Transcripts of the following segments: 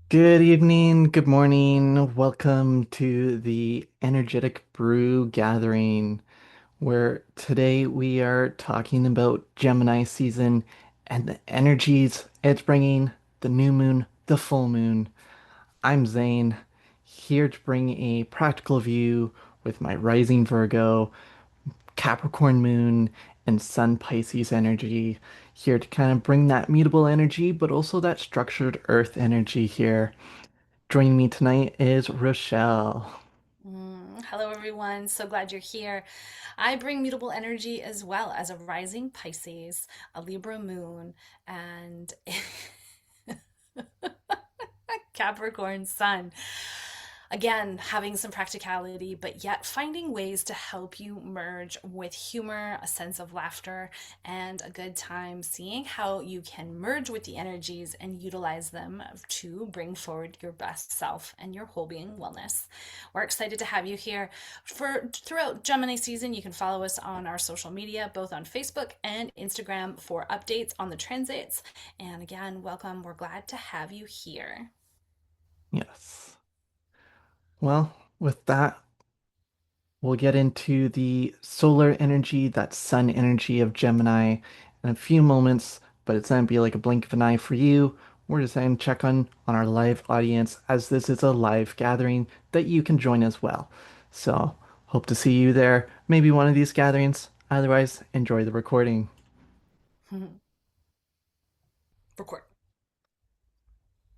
Good evening, good morning. Welcome to the Energetic Brew gathering, where today we are talking about Gemini season and the energies it's bringing, the new moon, the full moon. I'm Zane, here to bring a practical view with my rising Virgo, Capricorn moon, and Sun Pisces energy, here to kind of bring that mutable energy, but also that structured earth energy here. Joining me tonight is Rochelle. Hello, everyone. So glad you're here. I bring mutable energy as well as a rising Pisces, a Libra moon, and Capricorn sun. Again, having some practicality, but yet finding ways to help you merge with humor, a sense of laughter, and a good time, seeing how you can merge with the energies and utilize them to bring forward your best self and your whole being wellness. We're excited to have you here for throughout Gemini season. You can follow us on our social media, both on Facebook and Instagram, for updates on the transits. And again, welcome. We're glad to have you here. Yes. Well, with that, we'll get into the solar energy, that sun energy of Gemini in a few moments, but it's going to be like a blink of an eye for you. We're just going to check on our live audience as this is a live gathering that you can join as well. So, hope to see you there, maybe one of these gatherings. Otherwise, enjoy the recording. Record.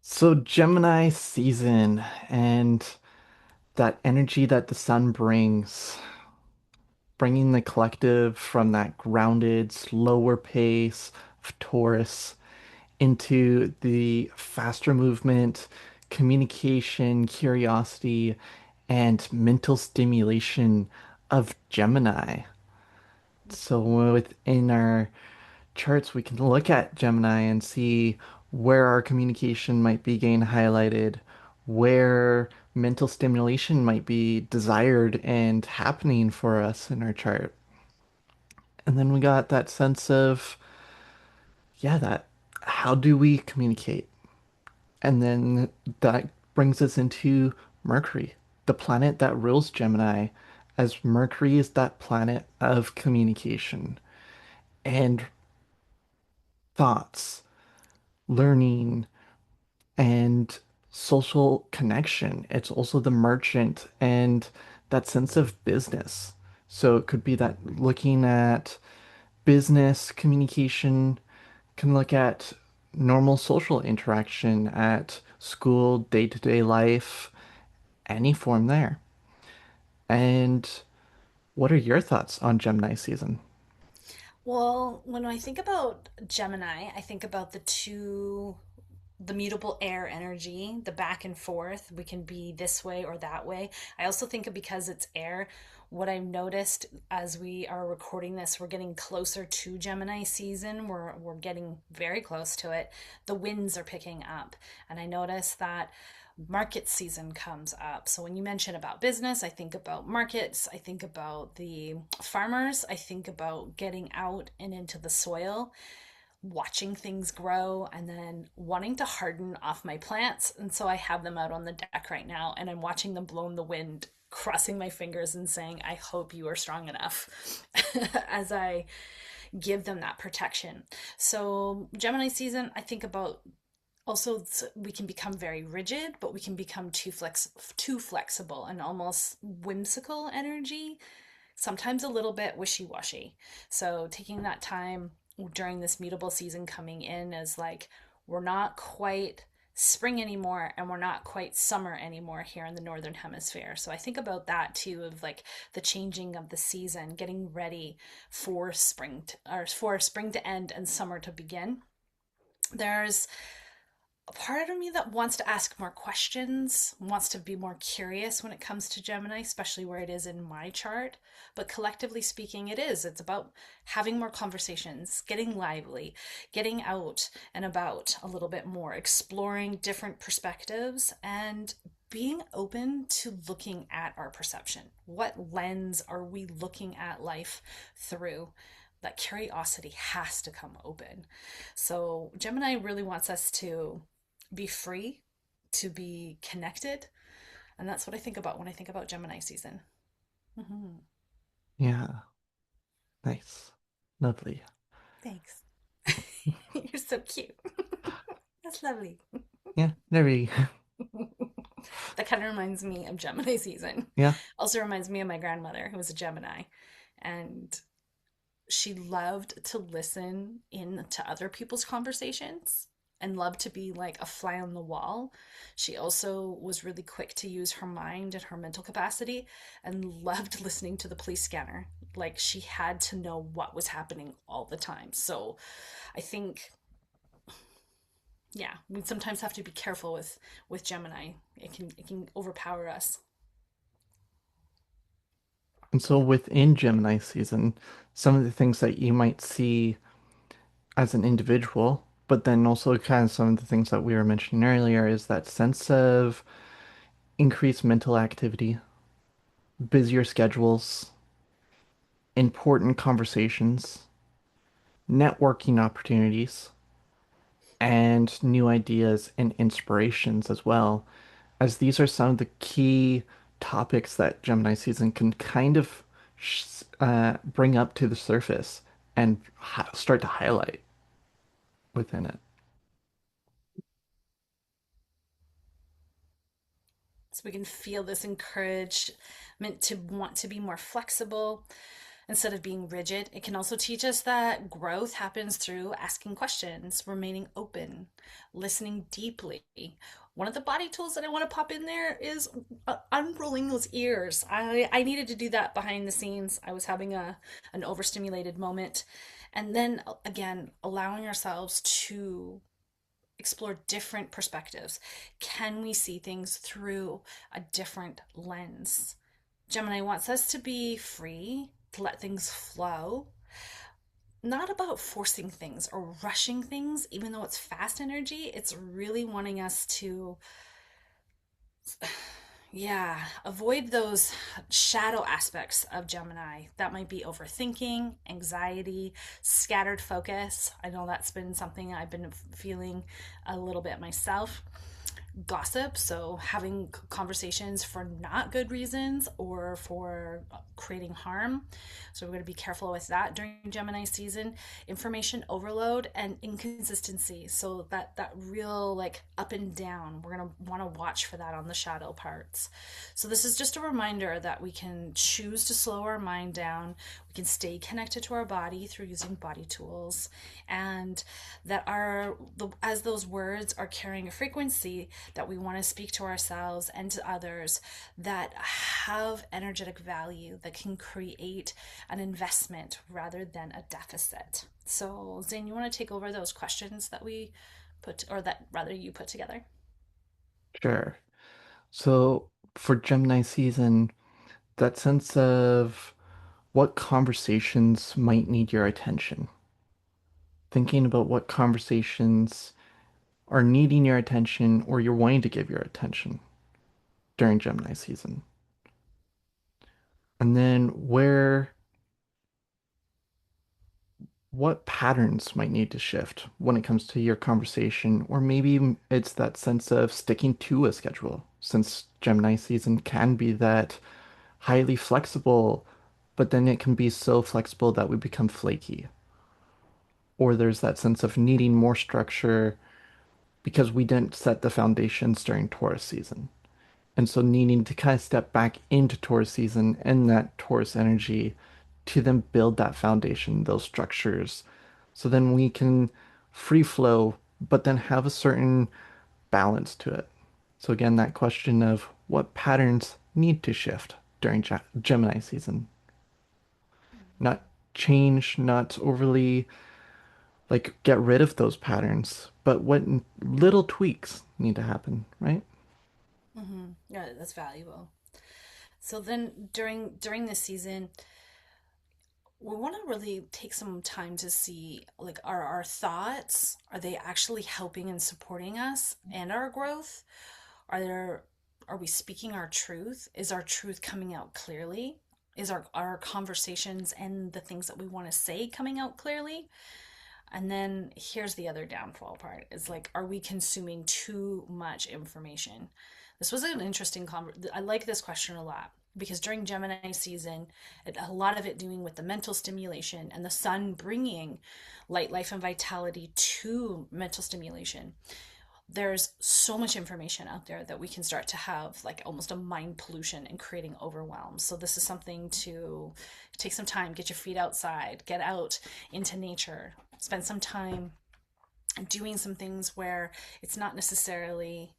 So, Gemini season and that energy that the sun brings, bringing the collective from that grounded, slower pace of Taurus into the faster movement, communication, curiosity, and mental stimulation of Gemini. So within our charts, we can look at Gemini and see where our communication might be getting highlighted, where mental stimulation might be desired and happening for us in our chart. And then we got that sense of, yeah, that how do we communicate? And then that brings us into Mercury, the planet that rules Gemini, as Mercury is that planet of communication and thoughts, learning, and social connection. It's also the merchant and that sense of business. So it could be that looking at business communication, can look at normal social interaction at school, day-to-day life, any form there. And what are your thoughts on Gemini season? Well, when I think about Gemini, I think about the mutable air energy, the back and forth. We can be this way or that way. I also think because it's air, what I've noticed as we are recording this, we're getting closer to Gemini season. We're getting very close to it. The winds are picking up, and I notice that market season comes up. So when you mention about business, I think about markets, I think about the farmers, I think about getting out and into the soil, watching things grow, and then wanting to harden off my plants. And so I have them out on the deck right now and I'm watching them blow in the wind, crossing my fingers and saying, I hope you are strong enough as I give them that protection. So, Gemini season, I think about also we can become very rigid, but we can become too flexible and almost whimsical energy, sometimes a little bit wishy-washy. So taking that time during this mutable season coming in is like, we're not quite spring anymore and we're not quite summer anymore here in the northern hemisphere. So I think about that too, of like the changing of the season, getting ready for spring to end and summer to begin. There's a part of me that wants to ask more questions, wants to be more curious when it comes to Gemini, especially where it is in my chart. But collectively speaking, it is. It's about having more conversations, getting lively, getting out and about a little bit more, exploring different perspectives, and being open to looking at our perception. What lens are we looking at life through? That curiosity has to come open. So, Gemini really wants us to be free, to be connected. And that's what I think about when I think about Gemini season. Hmm. Yeah. Nice. Lovely. Thanks. You're so cute. That's lovely. Yeah. Very. That kind of reminds me of Gemini season. Yeah. Also reminds me of my grandmother, who was a Gemini. And she loved to listen in to other people's conversations and loved to be like a fly on the wall. She also was really quick to use her mind and her mental capacity and loved listening to the police scanner. Like she had to know what was happening all the time. So I think, yeah, we sometimes have to be careful with Gemini. It can overpower us. And so within Gemini season, some of the things that you might see as an individual, but then also kind of some of the things that we were mentioning earlier is that sense of increased mental activity, busier schedules, important conversations, networking opportunities, and new ideas and inspirations as well, as these are some of the key topics that Gemini season can kind of bring up to the surface and start to highlight within it. So we can feel this encouragement to want to be more flexible instead of being rigid. It can also teach us that growth happens through asking questions, remaining open, listening deeply. One of the body tools that I want to pop in there is unrolling those ears. I needed to do that behind the scenes. I was having an overstimulated moment. And then again, allowing ourselves to explore different perspectives. Can we see things through a different lens? Gemini wants us to be free, to let things flow, not about forcing things or rushing things, even though it's fast energy. It's really wanting us to, yeah, avoid those shadow aspects of Gemini. That might be overthinking, anxiety, scattered focus. I know that's been something I've been feeling a little bit myself. Gossip, so having conversations for not good reasons or for creating harm. So we're going to be careful with that during Gemini season. Information overload and inconsistency. So that real like up and down. We're going to want to watch for that on the shadow parts. So this is just a reminder that we can choose to slow our mind down. We can stay connected to our body through using body tools, and that as those words are carrying a frequency that we want to speak to ourselves and to others that have energetic value that can create an investment rather than a deficit. So, Zane, you want to take over those questions that we put, or that rather you put together? Sure. So for Gemini season, that sense of what conversations might need your attention. Thinking about what conversations are needing your attention or you're wanting to give your attention during Gemini season. And then what patterns might need to shift when it comes to your conversation, or maybe it's that sense of sticking to a schedule, since Gemini season can be that highly flexible, but then it can be so flexible that we become flaky. Or there's that sense of needing more structure because we didn't set the foundations during Taurus season. And so needing to kind of step back into Taurus season and that Taurus energy to then build that foundation, those structures. So then we can free flow, but then have a certain balance to it. So again, that question of what patterns need to shift during Gemini season. Not change, not overly like get rid of those patterns, but what little tweaks need to happen, right? Mm-hmm. Yeah, that's valuable. So then during this season, we want to really take some time to see like are our thoughts, are they actually helping and supporting us and our growth? Are we speaking our truth? Is our truth coming out clearly? Is our conversations and the things that we want to say coming out clearly? And then here's the other downfall part is like, are we consuming too much information? This was an interesting conversation. I like this question a lot because during Gemini season, a lot of it doing with the mental stimulation and the sun bringing light, life, and vitality to mental stimulation. There's so much information out there that we can start to have like almost a mind pollution and creating overwhelm. So this is something to take some time, get your feet outside, get out into nature, spend some time doing some things where it's not necessarily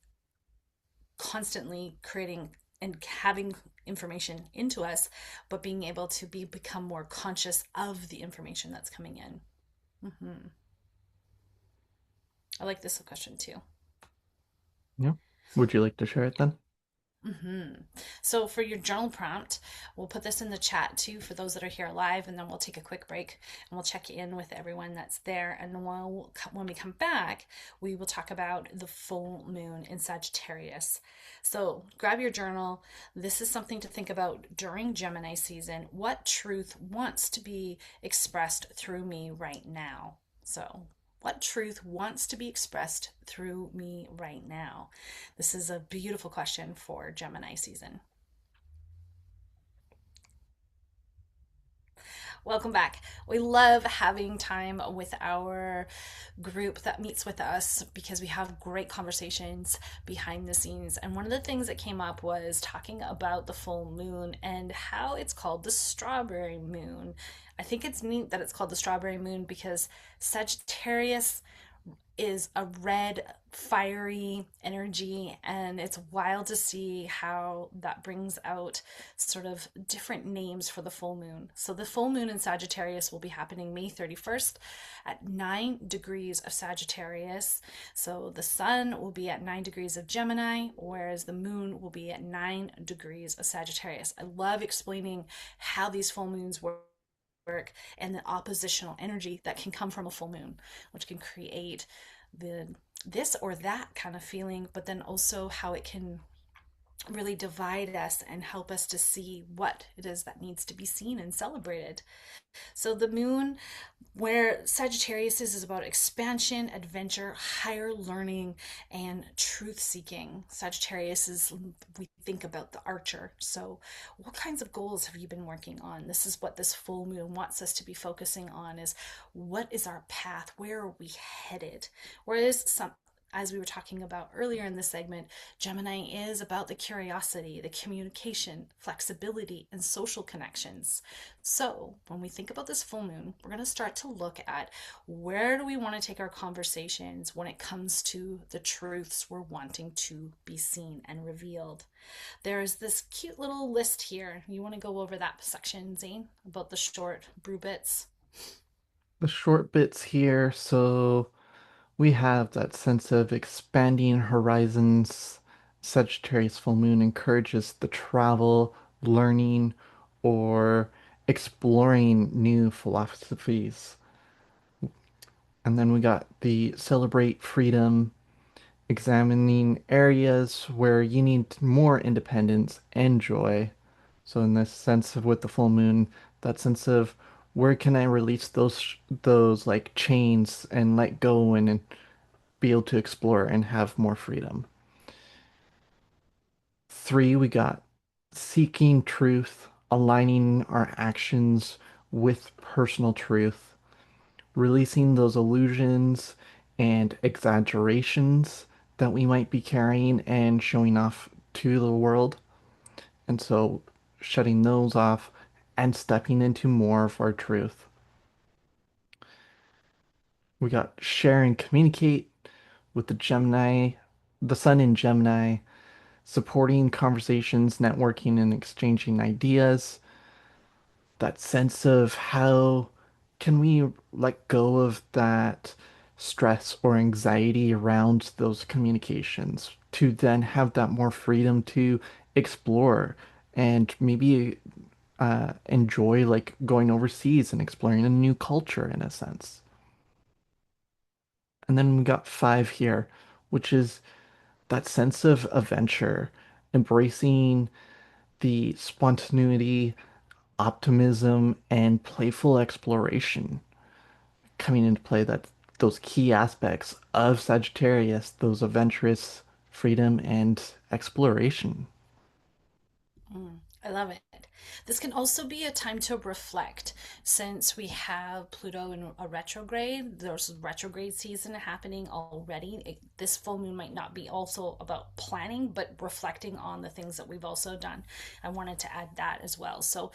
constantly creating and having information into us, but being able to become more conscious of the information that's coming in. Mm-hmm. I like this question too. Yeah. Would you like to share it then? Hmm. So for your journal prompt, we'll put this in the chat too for those that are here live, and then we'll take a quick break and we'll check in with everyone that's there. And when we come back, we will talk about the full moon in Sagittarius. So grab your journal. This is something to think about during Gemini season. What truth wants to be expressed through me right now? So what truth wants to be expressed through me right now? This is a beautiful question for Gemini season. Welcome back. We love having time with our group that meets with us because we have great conversations behind the scenes. And one of the things that came up was talking about the full moon and how it's called the strawberry moon. I think it's neat that it's called the strawberry moon because Sagittarius is a red, fiery energy, and it's wild to see how that brings out sort of different names for the full moon. So, the full moon in Sagittarius will be happening May 31st at 9 degrees of Sagittarius. So, the sun will be at 9 degrees of Gemini, whereas the moon will be at 9 degrees of Sagittarius. I love explaining how these full moons work and the oppositional energy that can come from a full moon, which can create the this or that kind of feeling, but then also how it can really divide us and help us to see what it is that needs to be seen and celebrated. So the moon, where Sagittarius is about expansion, adventure, higher learning, and truth seeking. Sagittarius is, we think about the archer. So, what kinds of goals have you been working on? This is what this full moon wants us to be focusing on is what is our path? Where are we headed? Whereas some as we were talking about earlier in this segment, Gemini is about the curiosity, the communication, flexibility, and social connections. So, when we think about this full moon, we're going to start to look at where do we want to take our conversations when it comes to the truths we're wanting to be seen and revealed. There's this cute little list here. You want to go over that section, Zane, about the short brew bits? The short bits here, so we have that sense of expanding horizons. Sagittarius full moon encourages the travel, learning, or exploring new philosophies. And then we got the celebrate freedom, examining areas where you need more independence and joy. So in this sense of with the full moon, that sense of where can I release those like chains and let go and be able to explore and have more freedom. Three, we got seeking truth, aligning our actions with personal truth, releasing those illusions and exaggerations that we might be carrying and showing off to the world. And so shutting those off and stepping into more of our truth. We got share and communicate with the Gemini, the sun in Gemini, supporting conversations, networking, and exchanging ideas. That sense of how can we let go of that stress or anxiety around those communications to then have that more freedom to explore and maybe enjoy like going overseas and exploring a new culture in a sense. And then we got five here, which is that sense of adventure, embracing the spontaneity, optimism, and playful exploration. coming into play, that those key aspects of Sagittarius, those adventurous freedom and exploration. I love it. This can also be a time to reflect since we have Pluto in a retrograde. There's retrograde season happening already. This full moon might not be also about planning, but reflecting on the things that we've also done. I wanted to add that as well. So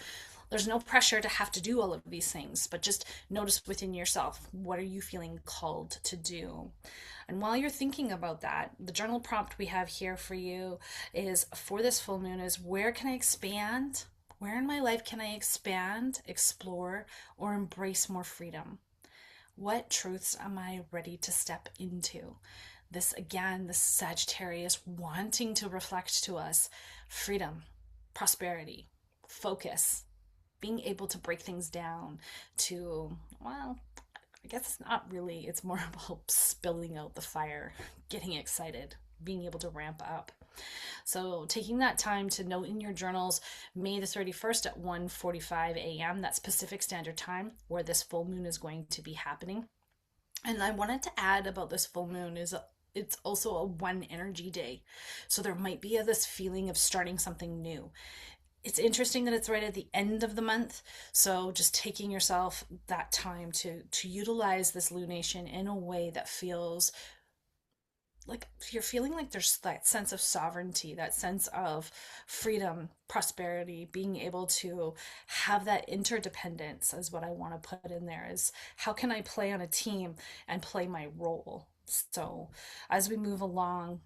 there's no pressure to have to do all of these things, but just notice within yourself, what are you feeling called to do? And while you're thinking about that, the journal prompt we have here for you is for this full moon is where can I expand? Where in my life can I expand, explore, or embrace more freedom? What truths am I ready to step into? This again, this Sagittarius wanting to reflect to us freedom, prosperity, focus, being able to break things down to, well, I guess it's not really, it's more about spilling out the fire, getting excited, being able to ramp up. So taking that time to note in your journals May the 31st at 1:45 a.m. that's Pacific Standard Time where this full moon is going to be happening. And I wanted to add about this full moon is it's also a one energy day. So there might be this feeling of starting something new. It's interesting that it's right at the end of the month, so just taking yourself that time to utilize this lunation in a way that feels like you're feeling like there's that sense of sovereignty, that sense of freedom, prosperity, being able to have that interdependence is what I want to put in there is how can I play on a team and play my role. So as we move along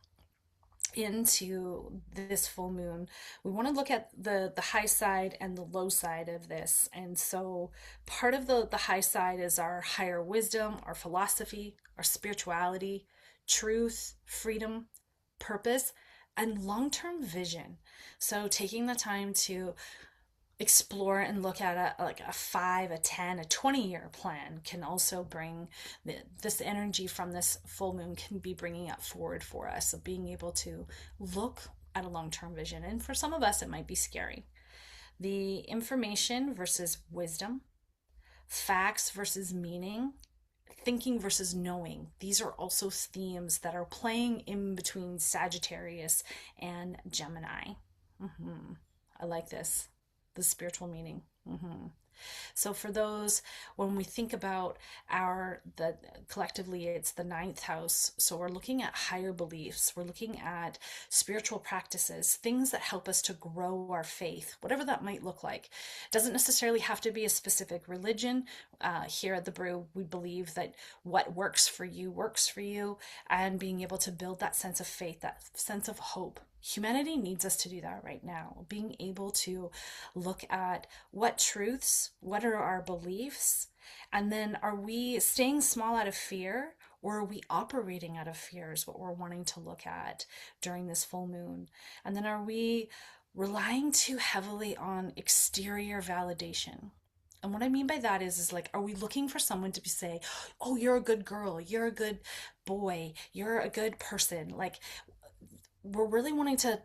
into this full moon, we want to look at the high side and the low side of this. And so part of the high side is our higher wisdom, our philosophy, our spirituality, truth, freedom, purpose, and long-term vision. So taking the time to explore and look at a 5, a 10, a 20-year plan can also bring this energy from this full moon can be bringing up forward for us of being able to look at a long-term vision. And for some of us, it might be scary. The information versus wisdom, facts versus meaning, thinking versus knowing. These are also themes that are playing in between Sagittarius and Gemini. Mm-hmm. I like this. The spiritual meaning. Mm-hmm. So for those, when we think about the collectively, it's the ninth house. So we're looking at higher beliefs. We're looking at spiritual practices, things that help us to grow our faith, whatever that might look like. It doesn't necessarily have to be a specific religion. Here at the Brew, we believe that what works for you, and being able to build that sense of faith, that sense of hope. Humanity needs us to do that right now. Being able to look at what truths, what are our beliefs, and then are we staying small out of fear or are we operating out of fear is what we're wanting to look at during this full moon. And then are we relying too heavily on exterior validation? And what I mean by that is like, are we looking for someone to say, oh, you're a good girl, you're a good boy, you're a good person? Like, we're really wanting to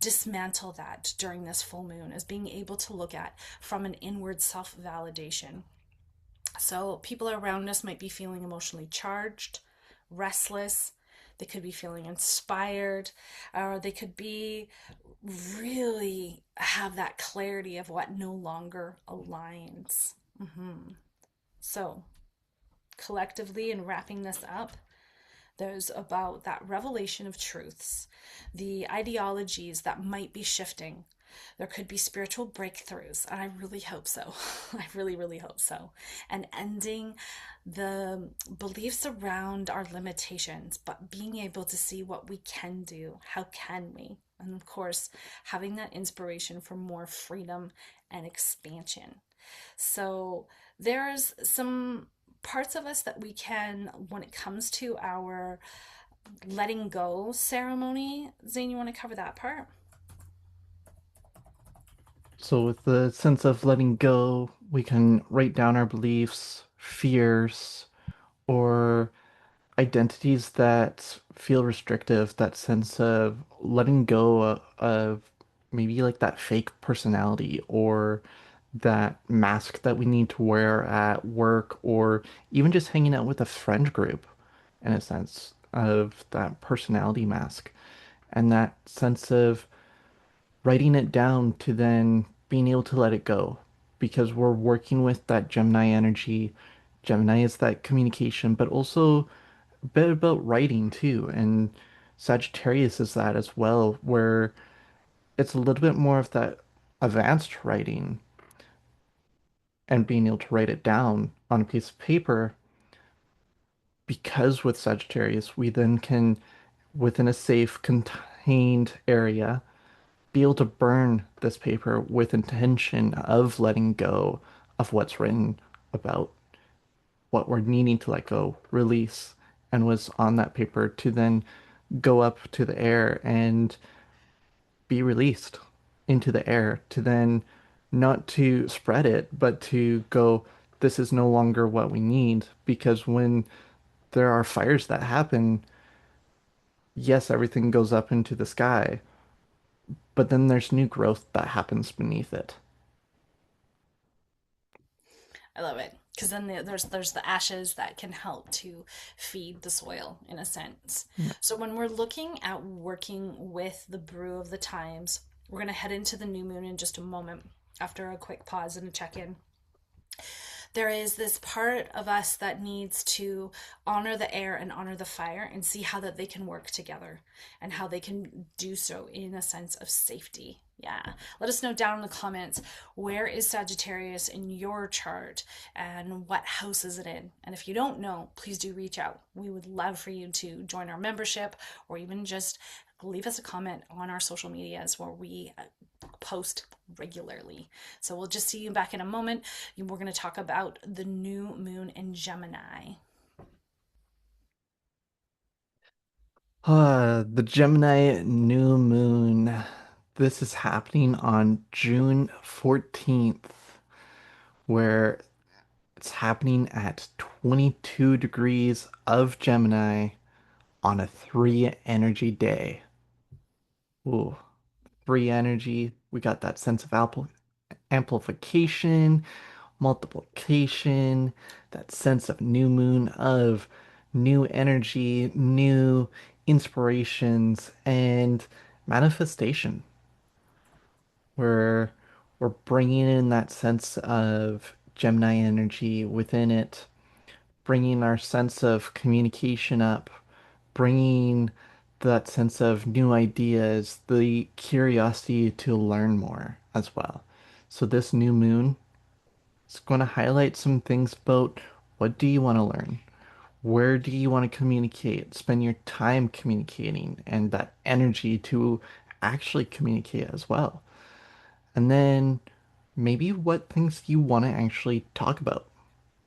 dismantle that during this full moon as being able to look at from an inward self validation. So, people around us might be feeling emotionally charged, restless. They could be feeling inspired, or they could be really have that clarity of what no longer aligns. Mm-hmm. So, collectively, in wrapping this up, there's about that revelation of truths, the ideologies that might be shifting. There could be spiritual breakthroughs, and I really hope so. I really, really hope so. And ending the beliefs around our limitations, but being able to see what we can do. How can we? And of course, having that inspiration for more freedom and expansion. So there's some parts of us that we can, when it comes to our letting go ceremony. Zane, you want to cover that part? So, with the sense of letting go, we can write down our beliefs, fears, or identities that feel restrictive, that sense of letting go of maybe like that fake personality or that mask that we need to wear at work or even just hanging out with a friend group in a sense of that personality mask and that sense of writing it down to then being able to let it go because we're working with that Gemini energy. Gemini is that communication, but also a bit about writing too. And Sagittarius is that as well, where it's a little bit more of that advanced writing and being able to write it down on a piece of paper. Because with Sagittarius, we then can, within a safe, contained area, be able to burn this paper with intention of letting go of what's written about what we're needing to let go, release, and was on that paper to then go up to the air and be released into the air to then not to spread it, but to go, this is no longer what we need. Because when there are fires that happen, yes, everything goes up into the sky, but then there's new growth that happens beneath it. I love it because then there's the ashes that can help to feed the soil in a sense. Yeah. So when we're looking at working with the brew of the times, we're going to head into the new moon in just a moment after a quick pause and a check in. There is this part of us that needs to honor the air and honor the fire and see how that they can work together and how they can do so in a sense of safety. Yeah. Let us know down in the comments, where is Sagittarius in your chart and what house is it in? And if you don't know, please do reach out. We would love for you to join our membership or even just leave us a comment on our social medias where we post regularly. So we'll just see you back in a moment. We're going to talk about the new moon in Gemini. The Gemini new moon. This is happening on June 14th, where it's happening at 22 degrees of Gemini on a three energy day. Ooh, three energy. We got that sense of amplification, multiplication, that sense of new moon, of new energy, new inspirations, and manifestation. We're we're bringing in that sense of Gemini energy within it, bringing our sense of communication up, bringing that sense of new ideas, the curiosity to learn more as well. So this new moon is going to highlight some things about what do you want to learn? Where do you want to communicate? Spend your time communicating and that energy to actually communicate as well. And then maybe what things you want to actually talk about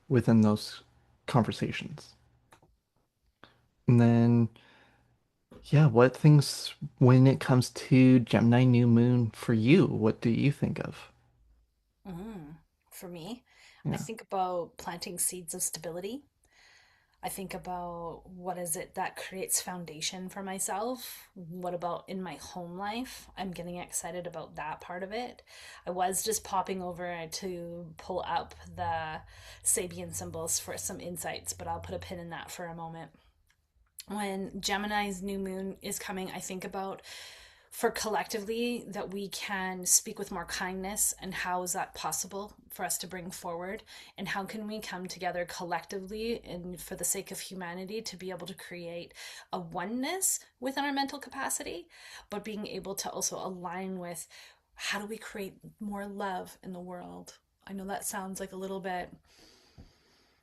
within those conversations. And then, yeah, what things when it comes to Gemini new moon for you, what do you think of? Mm. For me, I Yeah. think about planting seeds of stability. I think about what is it that creates foundation for myself? What about in my home life? I'm getting excited about that part of it. I was just popping over to pull up the Sabian symbols for some insights, but I'll put a pin in that for a moment. When Gemini's new moon is coming, I think about for collectively that we can speak with more kindness, and how is that possible for us to bring forward, and how can we come together collectively and for the sake of humanity to be able to create a oneness within our mental capacity, but being able to also align with how do we create more love in the world. I know that sounds like a little bit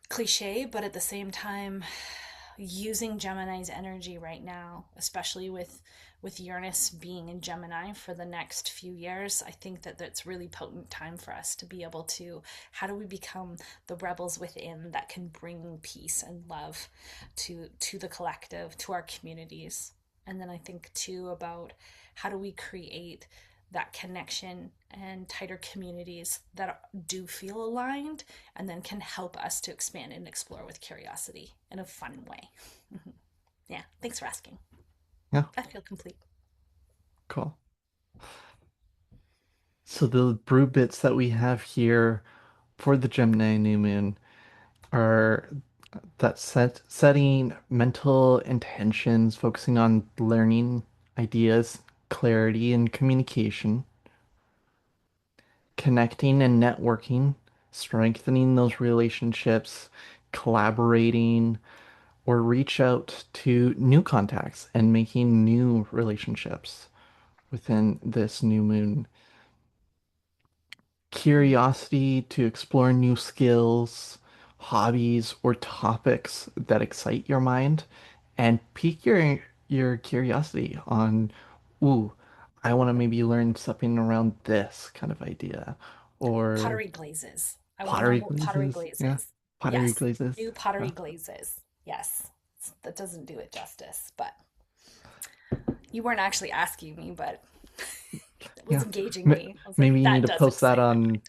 cliche, but at the same time, using Gemini's energy right now, especially with Uranus being in Gemini for the next few years, I think that that's really potent time for us to be able to, how do we become the rebels within that can bring peace and love to the collective, to our communities. And then I think too about how do we create that connection and tighter communities that do feel aligned and then can help us to expand and explore with curiosity in a fun way. Yeah, thanks for asking. Yeah, I feel complete. cool. So the brew bits that we have here for the Gemini new moon are that setting mental intentions, focusing on learning ideas, clarity, and communication, connecting and networking, strengthening those relationships, collaborating, or reach out to new contacts and making new relationships within this new moon. Mm. Curiosity to explore new skills, hobbies, or topics that excite your mind and pique your curiosity on, ooh, I want to maybe learn something around this kind of idea. Or Pottery glazes. I want to learn pottery about pottery glazes. Yeah, glazes. pottery Yes, glazes. new Yeah, pottery glazes. Yes, that doesn't do it justice, but you weren't actually asking me, but it was yeah. engaging M me. I was like, Maybe you need that to does excite my mind.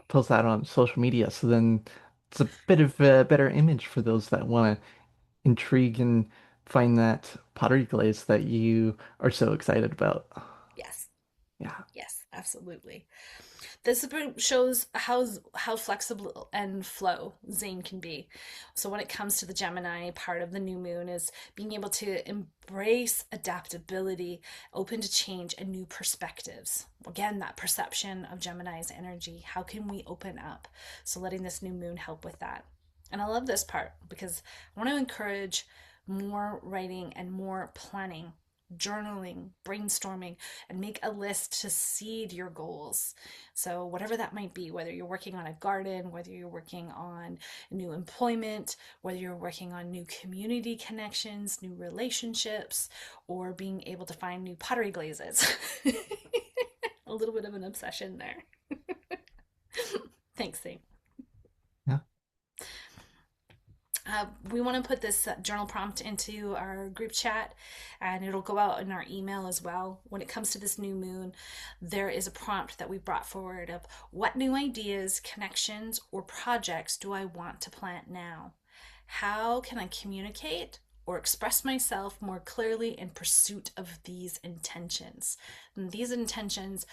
post that on social media, so then it's a bit of a better image for those that want to intrigue and find that pottery glaze that you are so excited about. Yes, Yeah. yes, absolutely. This shows how flexible and flow Zane can be. So when it comes to the Gemini part of the new moon is being able to embrace adaptability, open to change and new perspectives. Again, that perception of Gemini's energy. How can we open up? So letting this new moon help with that. And I love this part because I want to encourage more writing and more planning, journaling, brainstorming, and make a list to seed your goals. So, whatever that might be, whether you're working on a garden, whether you're working on new employment, whether you're working on new community connections, new relationships, or being able to find new pottery glazes. A little bit of an obsession there. Thanks, Zane. Yeah. We want to put this journal prompt into our group chat and it'll go out in our email as well. When it comes to this new moon, there is a prompt that we brought forward of what new ideas, connections, or projects do I want to plant now? How can I communicate or express myself more clearly in pursuit of these intentions? And these intentions,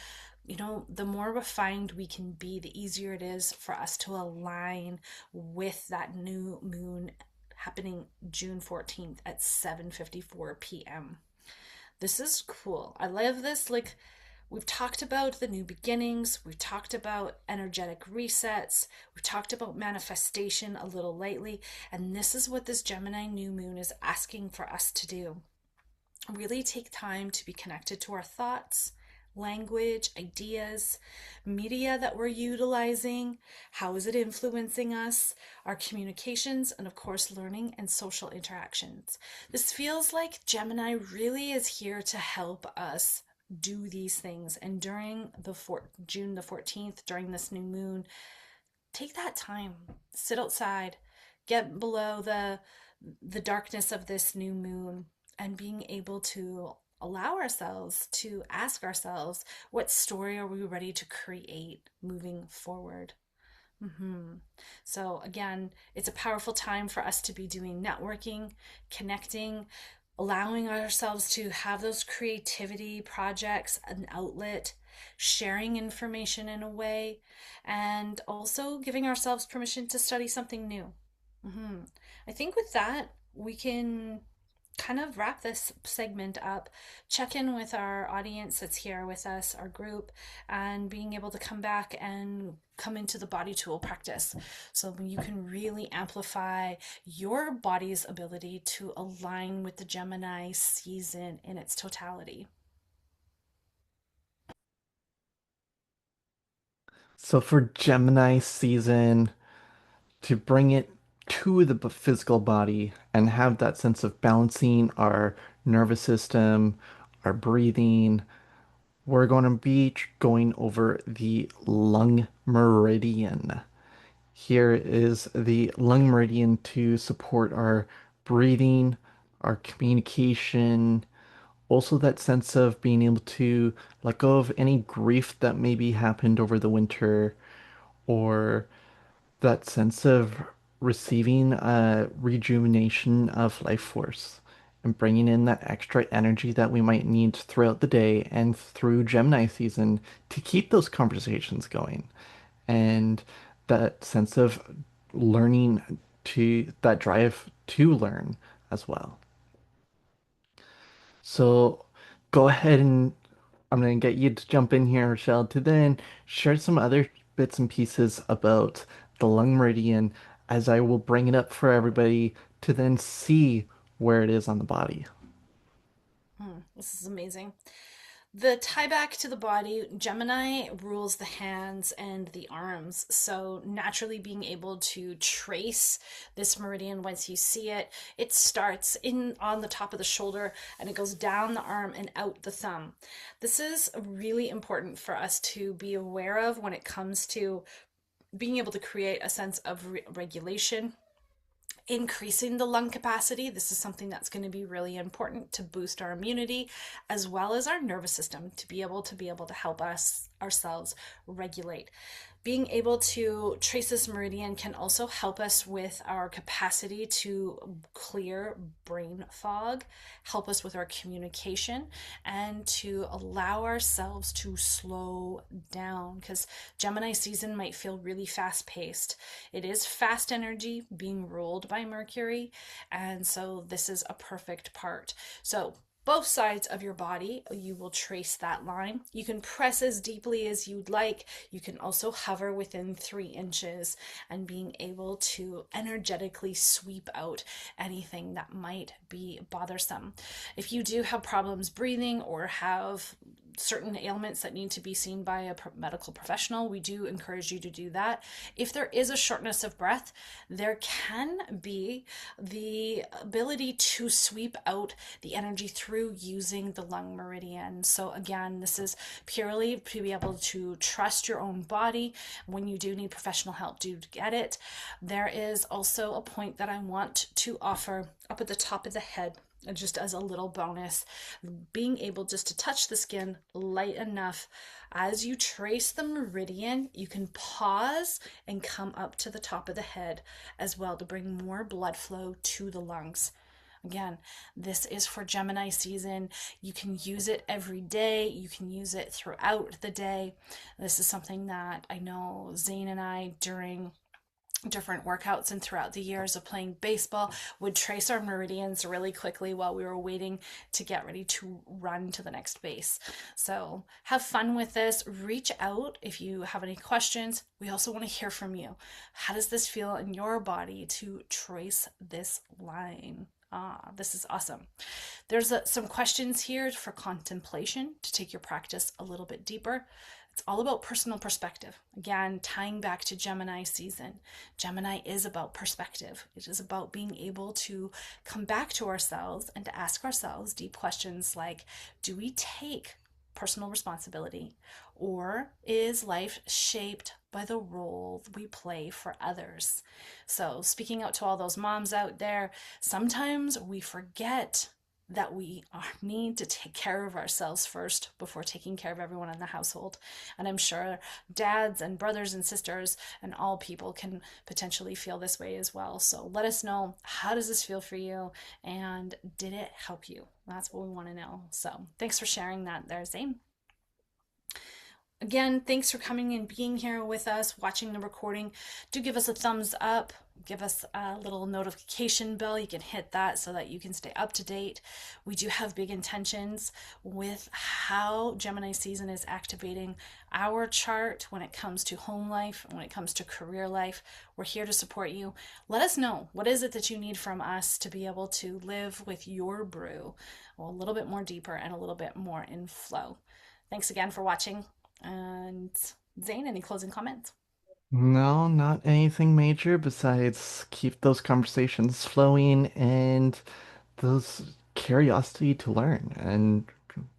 the more refined we can be, the easier it is for us to align with that new moon happening June 14th at 7:54 p.m. This is cool. I love this. Like, we've talked about the new beginnings, we've talked about energetic resets, we've talked about manifestation a little lately, and this is what this Gemini new moon is asking for us to do. Really take time to be connected to our thoughts, language, ideas, media that we're utilizing, how is it influencing us, our communications, and of course, learning and social interactions. This feels like Gemini really is here to help us do these things. And during June the 14th, during this new moon, take that time, sit outside, get below the darkness of this new moon and being able to allow ourselves to ask ourselves, what story are we ready to create moving forward? Mm-hmm. So, again, it's a powerful time for us to be doing networking, connecting, allowing ourselves to have those creativity projects, an outlet, sharing information in a way, and also giving ourselves permission to study something new. Mm-hmm. I think with that, we can kind of wrap this segment up, check in with our audience that's here with us, our group, and being able to come back and come into the body tool practice so you can really amplify your body's ability to align with the Gemini season in its totality. So for Gemini season, to bring it to the physical body and have that sense of balancing our nervous system, our breathing, we're going to be going over the lung meridian. Here is the lung meridian to support our breathing, our communication, also that sense of being able to let go of any grief that maybe happened over the winter, or that sense of receiving a rejuvenation of life force and bringing in that extra energy that we might need throughout the day and through Gemini season to keep those conversations going and that sense of learning to that drive to learn as well. So go ahead and I'm going to get you to jump in here, Rochelle, to then share some other bits and pieces about the lung meridian as I will bring it up for everybody to then see where it is on the body. This is amazing. The tie back to the body, Gemini rules the hands and the arms. So, naturally, being able to trace this meridian once you see it, it starts in on the top of the shoulder and it goes down the arm and out the thumb. This is really important for us to be aware of when it comes to being able to create a sense of regulation, increasing the lung capacity. This is something that's going to be really important to boost our immunity as well as our nervous system to be able to help us ourselves regulate. Being able to trace this meridian can also help us with our capacity to clear brain fog, help us with our communication, and to allow ourselves to slow down because Gemini season might feel really fast paced. It is fast energy being ruled by Mercury, and so this is a perfect part. So both sides of your body, you will trace that line. You can press as deeply as you'd like. You can also hover within 3 inches and being able to energetically sweep out anything that might be bothersome. If you do have problems breathing or have certain ailments that need to be seen by a medical professional, we do encourage you to do that. If there is a shortness of breath, there can be the ability to sweep out the energy through using the lung meridian. So, again, this is purely to be able to trust your own body. When you do need professional help, do get it. There is also a point that I want to offer up at the top of the head just as a little bonus, being able just to touch the skin light enough as you trace the meridian. You can pause and come up to the top of the head as well to bring more blood flow to the lungs. Again, this is for Gemini season. You can use it every day. You can use it throughout the day. This is something that I know Zane and I, during different workouts and throughout the years of playing baseball, would trace our meridians really quickly while we were waiting to get ready to run to the next base. So have fun with this. Reach out if you have any questions. We also want to hear from you. How does this feel in your body to trace this line? This is awesome. There's some questions here for contemplation to take your practice a little bit deeper. It's all about personal perspective. Again, tying back to Gemini season. Gemini is about perspective. It is about being able to come back to ourselves and to ask ourselves deep questions like, do we take personal responsibility, or is life shaped by the role we play for others? So, speaking out to all those moms out there, sometimes we forget that we need to take care of ourselves first before taking care of everyone in the household. And I'm sure dads and brothers and sisters and all people can potentially feel this way as well. So let us know, how does this feel for you? And did it help you? That's what we want to know. So thanks for sharing that there, Zane. Again, thanks for coming and being here with us, watching the recording. Do give us a thumbs up. Give us a little notification bell. You can hit that so that you can stay up to date. We do have big intentions with how Gemini season is activating our chart when it comes to home life, when it comes to career life. We're here to support you. Let us know, what is it that you need from us to be able to live with your brew a little bit more deeper and a little bit more in flow. Thanks again for watching. And Zane, any closing comments? No, not anything major besides keep those conversations flowing and those curiosity to learn. And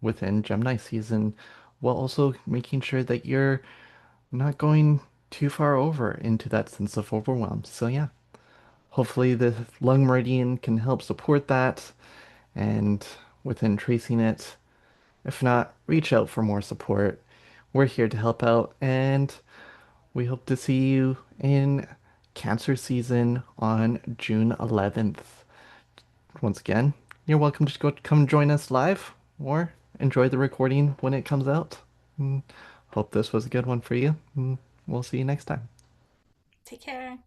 within Gemini season, while also making sure that you're not going too far over into that sense of overwhelm. So yeah, hopefully the lung meridian can help support that and within tracing it. If not, reach out for more support. We're here to help out and we hope to see you in Cancer season on June 11th. Once again, You're welcome to just go come join us live or enjoy the recording when it comes out. Mm, Hope this was a good one for you. We'll see you next time. Take care.